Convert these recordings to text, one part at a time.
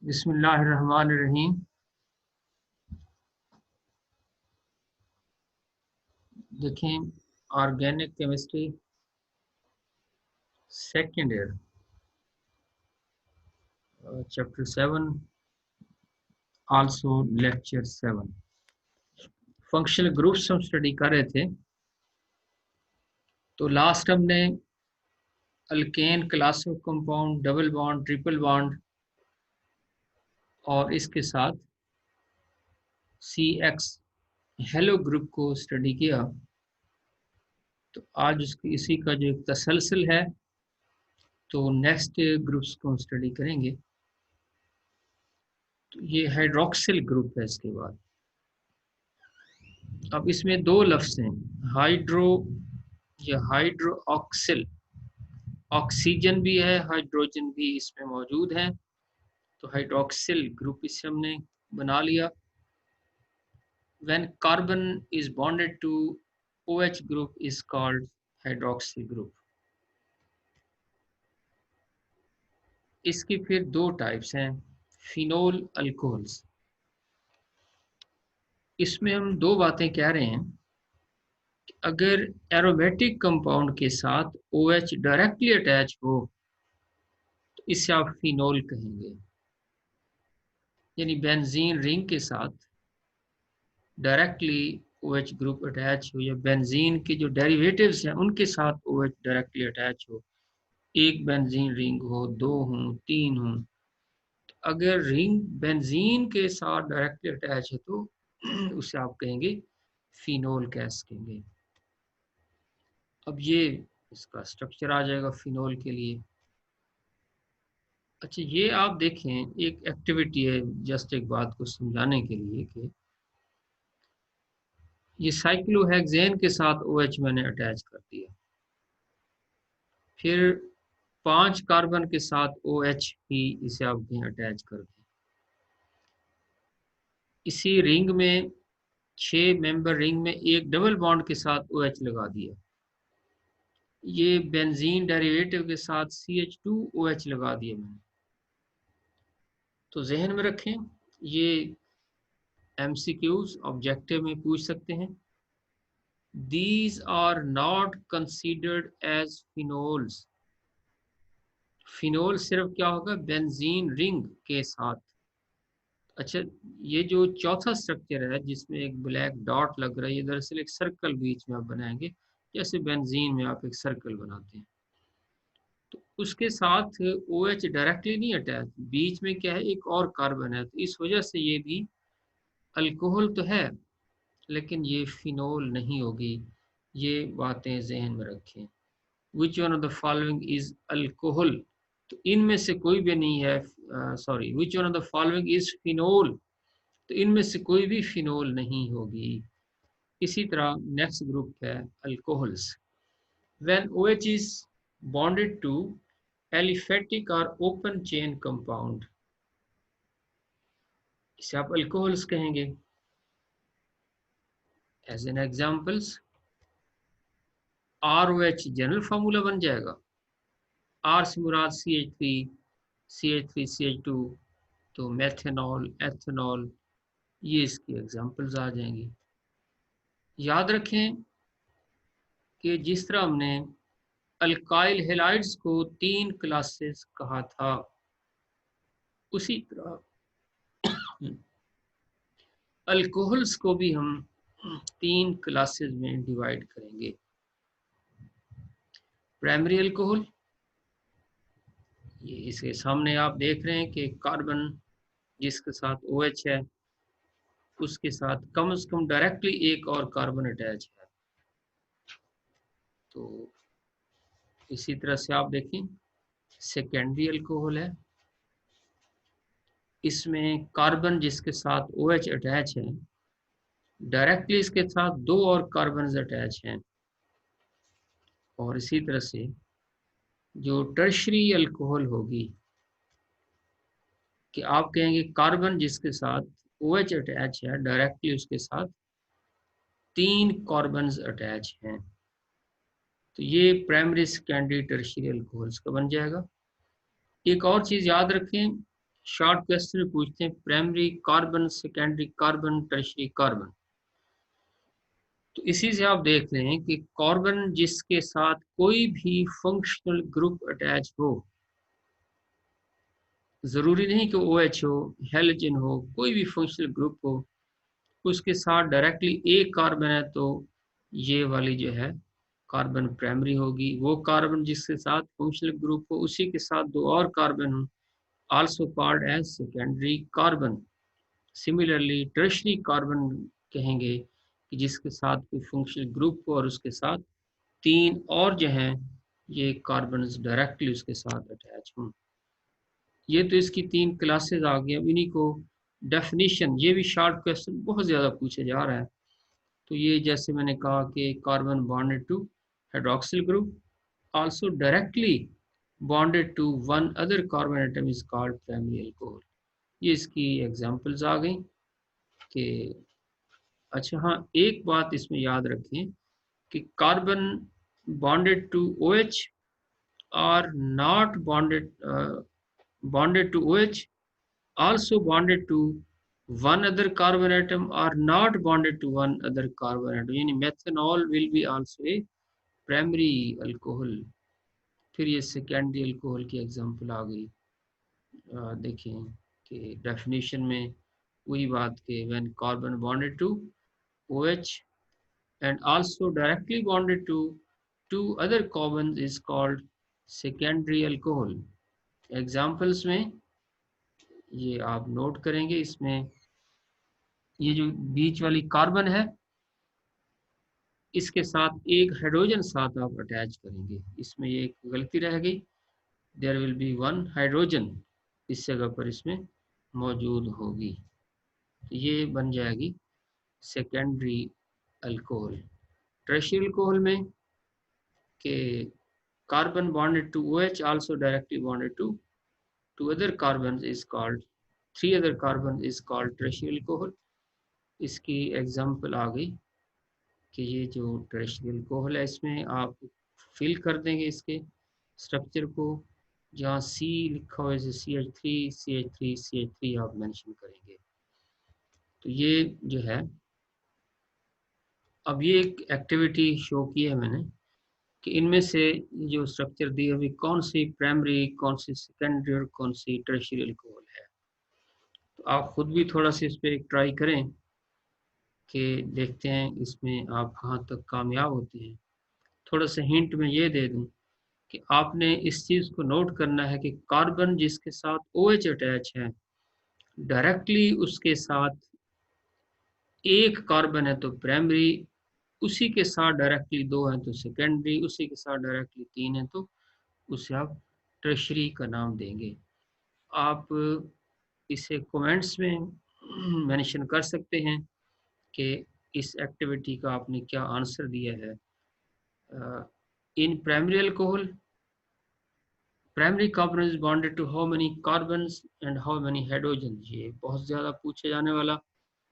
बिस्मिल्लाहिर्रहमानिर्रहीम। देखें, organic chemistry second year chapter 7 also lecture 7 functional groups हम स्टडी कर रहे थे। तो लास्ट हमने alkane class of compound, double bond, triple bond और इसके साथ CX हेलो ग्रुप को स्टडी किया। तो आज इसी का जो एक तसलसल है, तो नेक्स्ट ग्रुप्स को हम स्टडी करेंगे। तो ये हाइड्रोक्सिल ग्रुप है। इसके बाद अब इसमें दो लफ्ज़ हैं, हाइड्रो या हाइड्रोक्सिल। ऑक्सीजन भी है, हाइड्रोजन भी इसमें मौजूद है। तो हाइड्रोक्सिल ग्रुप इससे हमने बना लिया। When carbon is bonded to OH group is called hydroxyl group. इसकी फिर दो टाइप्स हैं, फिनोल अल्कोहल्स। इसमें हम दो बातें कह रहे हैं। अगर एरोमेटिक कंपाउंड के साथ OH डायरेक्टली अटैच हो तो इसे आप फिनोल कहेंगे। यानी बेंजीन रिंग के साथ डायरेक्टली OH ग्रुप अटैच हो, या बेंजीन के जो डेरिवेटिव्स हैं उनके साथ OH डायरेक्टली अटैच हो, एक बेंजीन रिंग हो, दो हो, तीन हो। तो अगर रिंग बेंजीन के साथ डायरेक्टली अटैच है तो उसे आप कहेंगे फिनोल गैस कहेंगे। अब ये इसका स्ट्रक्चर आ जाएगा फिनोल के लिए। अच्छा, ये आप देखें, एक एक्टिविटी है जस्ट एक बात को समझाने के लिए कि ये साइक्लोहेक्सेन के साथ OH मैंने अटैच कर दिया, फिर 5 कार्बन के साथ OH ही इसे आप कहीं अटैच कर दें। इसी रिंग में 6 मेंबर रिंग में एक डबल बॉन्ड के साथ OH लगा दिया। ये बेंजीन डेरिवेटिव के साथ CH2OH लगा दिया मैंने। तो जहन में रखें, ये MCQs ऑब्जेक्टिव में पूछ सकते हैं। These are not considered as phenols। Phenol सिर्फ क्या होगा, बेंजीन रिंग के साथ। अच्छा, ये जो चौथा स्ट्रक्चर है जिसमें एक ब्लैक डॉट लग रहा है, ये दरअसल एक सर्कल बीच में आप बनाएंगे, जैसे बेंजीन में आप एक सर्कल बनाते हैं। तो उसके साथ OH डायरेक्टली नहीं अटैच, बीच में क्या है, एक और कार्बन है। तो इस वजह से ये भी अल्कोहल तो है लेकिन ये फिनोल नहीं होगी। ये बातें जहन में रखें। Which one of the following is alcohol. तो इनमें से कोई भी नहीं है, sorry, which one of the following is phenol. तो इनमें से कोई भी फिनोल नहीं होगी। इसी तरह नेक्स्ट ग्रुप है alcohols. When OH is bonded to aliphatic और ओपन चेन कंपाउंड, इसे आप अल्कोहल्स कहेंगे। As an examples, ROH general formula बन जाएगा। R से मुराद CH3, CH3 CH2, तो मेथेनॉल, एथेनॉल, ये इसकी एग्जांपल्स आ जाएंगी। याद रखें कि जिस तरह हमने अल्काइल हेलाइड्स को 3 क्लासेस कहा था, उसी तरह अल्कोहल्स को भी हम 3 क्लासेस में डिवाइड करेंगे। प्राइमरी अल्कोहल, ये इसके सामने आप देख रहे हैं कि कार्बन जिसके साथ OH है उसके साथ कम से कम डायरेक्टली एक और कार्बन अटैच है। तो इसी तरह से आप देखें, सेकेंडरी अल्कोहल है, इसमें कार्बन जिसके साथ OH अटैच है, डायरेक्टली इसके साथ 2 और कार्बन अटैच हैं। और इसी तरह से जो टर्शरी अल्कोहल होगी, कि आप कहेंगे कार्बन जिसके साथ OH अटैच है, डायरेक्टली उसके साथ 3 कार्बन अटैच हैं। तो ये प्राइमरी, सेकेंडरी, टर्शियरी अल्कोहल्स का बन जाएगा। एक और चीज़ याद रखें, शॉर्ट क्वेश्चन पूछते हैं, primary carbon, secondary carbon, tertiary carbon. तो इसी से आप देख रहे हैं कि कार्बन जिसके साथ कोई भी फंक्शनल ग्रुप अटैच हो, जरूरी नहीं कि OH हो, हेलोजन हो, कोई भी फंक्शनल ग्रुप हो, उसके साथ डायरेक्टली एक कार्बन है तो ये वाली जो है कार्बन प्राइमरी होगी। वो कार्बन जिसके साथ फंक्शनल ग्रुप हो उसी के साथ दो और कार्बन हो, also called as secondary carbon. Similarly tertiary carbon कहेंगे कि जिसके साथ कोई फंक्शनल ग्रुप हो और उसके साथ तीन और जो हैं ये कार्बन डायरेक्टली उसके साथ अटैच हों। ये तो इसकी तीन क्लासेस आ गई। अब इन्हीं को डेफिनेशन, ये भी शॉर्ट क्वेश्चन बहुत ज़्यादा पूछे जा रहा है। तो ये जैसे मैंने कहा कि carbon bonded to hydroxyl group, also directly bonded to one other carbon atom is called primary alcohol. ये इसकी एग्जांपल्स आ गई कि अच्छा हाँ, एक बात इसमें याद रखें कि carbon bonded to OH are not bonded to OH, also bonded to one other carbon atom or not bonded to one other carbon atom, यानी methanol will be also a primary alcohol। फिर ये secondary alcohol की example आ गई। देखें कि definition में वही बात कि when carbon bonded to OH and also directly bonded to two other carbons is called secondary alcohol। Examples में ये आप नोट करेंगे, इसमें ये जो बीच वाली कार्बन है इसके साथ एक हाइड्रोजन साथ आप अटैच करेंगे, इसमें ये एक गलती रह गई, there will be one hydrogen इस जगह पर इसमें मौजूद होगी, ये बन जाएगी सेकेंडरी अल्कोहल। टर्शियरी अल्कोहल में के carbon bonded to OH also directly bonded to two other carbons is called, three other carbons is called tertiary alcohol। इसकी एग्जांपल आ गई कि ये जो टर्शियरी अल्कोहल है इसमें आप फिल कर देंगे इसके स्ट्रक्चर को, जहाँ C लिखा हुआ है CH3 CH3 CH3 आप मेंशन करेंगे। तो ये जो है, अब ये एक एक्टिविटी शो की है मैंने कि इनमें से जो स्ट्रक्चर दी अभी कौन सी प्राइमरी, कौन सी सेकेंडरी और कौन सी टर्शियरी अल्कोहल है। तो आप खुद भी थोड़ा सा इस पर एक ट्राई करें कि देखते हैं इसमें आप कहाँ तक कामयाब होते हैं। थोड़ा सा हिंट में ये दे दूं कि आपने इस चीज़ को नोट करना है कि कार्बन जिसके साथ OH अटैच है, डायरेक्टली उसके साथ एक कार्बन है तो प्राइमरी, उसी के साथ डायरेक्टली दो हैं तो सेकेंडरी, उसी के साथ डायरेक्टली तीन है तो उसे आप टर्शियरी का नाम देंगे। आप इसे कमेंट्स में मेंशन कर सकते हैं कि इस एक्टिविटी का आपने क्या आंसर दिया है। In primary alcohol, primary carbon is bonded to how many carbons and how many hydrogen. ये बहुत ज़्यादा पूछे जाने वाला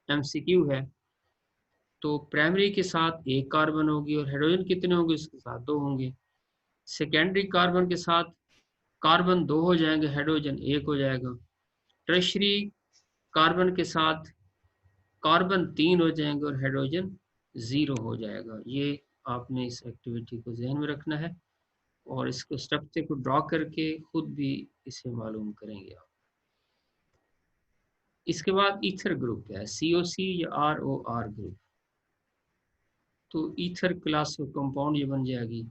MCQ है। तो प्राइमरी के साथ एक कार्बन होगी और हाइड्रोजन कितने होंगे, इसके साथ दो होंगे। सेकेंडरी कार्बन के साथ कार्बन दो हो जाएंगे, हाइड्रोजन एक हो जाएगा। टर्शियरी कार्बन के साथ कार्बन तीन हो जाएंगे और हाइड्रोजन जीरो हो जाएगा। ये आपने इस एक्टिविटी को ध्यान में रखना है और इसको स्ट्रक्चर को ड्रॉ करके खुद भी इसे मालूम करेंगे आप। इसके बाद ईथर ग्रुप है, COC या ROR ग्रुप। तो ईथर क्लास कंपाउंड ये बन जाएगी,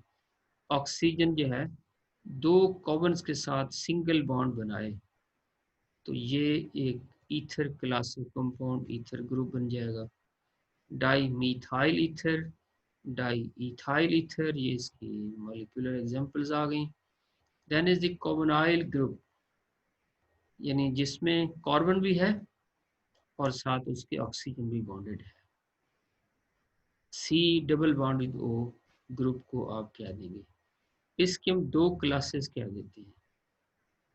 ऑक्सीजन जो है दो कार्बन्स के साथ सिंगल बॉन्ड बनाए तो ये एक ether class compound ether group बन जाएगा। Dimethyl ether, diethyl ether, ये इसकी मॉलिक्यूलर एग्जांपल्स आ गई। Then is the carbonyl group, यानी जिसमें कार्बन भी है और साथ उसके ऑक्सीजन भी बॉन्डेड है। C double bond with O group को आप क्या देंगे। इसके हम दो क्लासेस क्या देते हैं,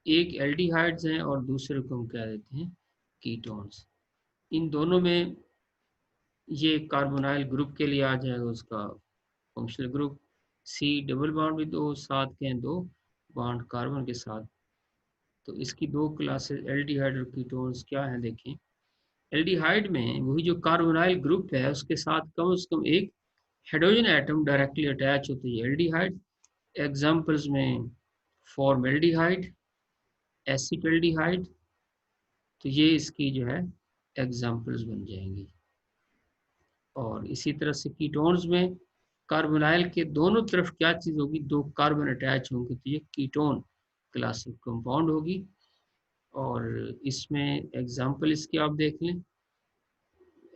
एक एल्डिहाइड्स हैं और दूसरे को हम क्या देते हैं, कीटोन्स। इन दोनों में ये कार्बोनाइल ग्रुप के लिए आ जाएगा उसका functional group C double bond with O, साथ के हैं दो बॉन्ड कार्बन के साथ, तो इसकी दो क्लासेस एल्डिहाइड और कीटोन्स क्या हैं देखें। एल्डिहाइड में वही जो कार्बोनाइल ग्रुप है उसके साथ कम से कम एक हाइड्रोजन एटम डायरेक्टली अटैच होती है एल्डिहाइड। एग्जांपल्स में फॉर्मल्डिहाइड, एसिटल्डिहाइड, तो ये इसकी जो है एग्जांपल्स बन जाएंगी। और इसी तरह से कीटोन्स में कार्बोनाइल के दोनों तरफ क्या चीज़ होगी, दो कार्बन अटैच होंगे, तो ये कीटोन क्लास ऑफ कंपाउंड होगी। और इसमें एग्जांपल इसके आप देख लें,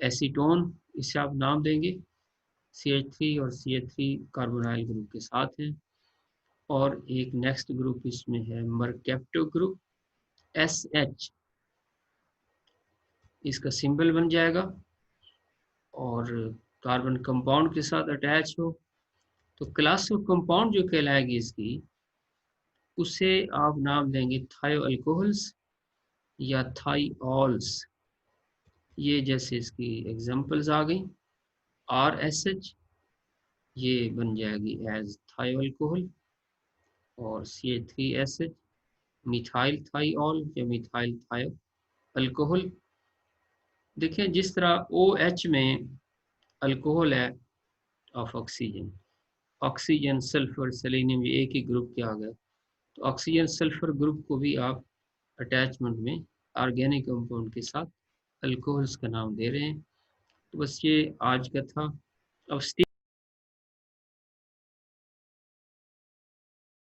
एसीटोन, इसे आप नाम देंगे, CH3 और CH3 कार्बोनाइल ग्रुप के साथ हैं। और एक नेक्स्ट ग्रुप इसमें है मरकैप्टो ग्रुप, SH, इसका सिंबल बन जाएगा और कार्बन कंपाउंड के साथ अटैच हो, तो क्लास ऑफ कंपाउंड जो कहलाएगी इसकी, उसे आप नाम देंगे थायो अल्कोहल्स या थाईऑल्स। ये जैसे इसकी एग्जांपल्स आ गई, RSH ये बन जाएगी एज थायो अल्कोहल, और CH3SH मिथाइल थाईऑल या मिथाइल थायो अल्कोहल। देखें जिस तरह OH में अल्कोहल है of oxygen, oxygen sulphur selenium ये एक ही ग्रुप के आ गए, तो ऑक्सीजन सल्फर ग्रुप को भी आप अटैचमेंट में ऑर्गेनिक कंपाउंड के साथ अल्कोहल्स का नाम दे रहे हैं। तो बस ये आज का था। अब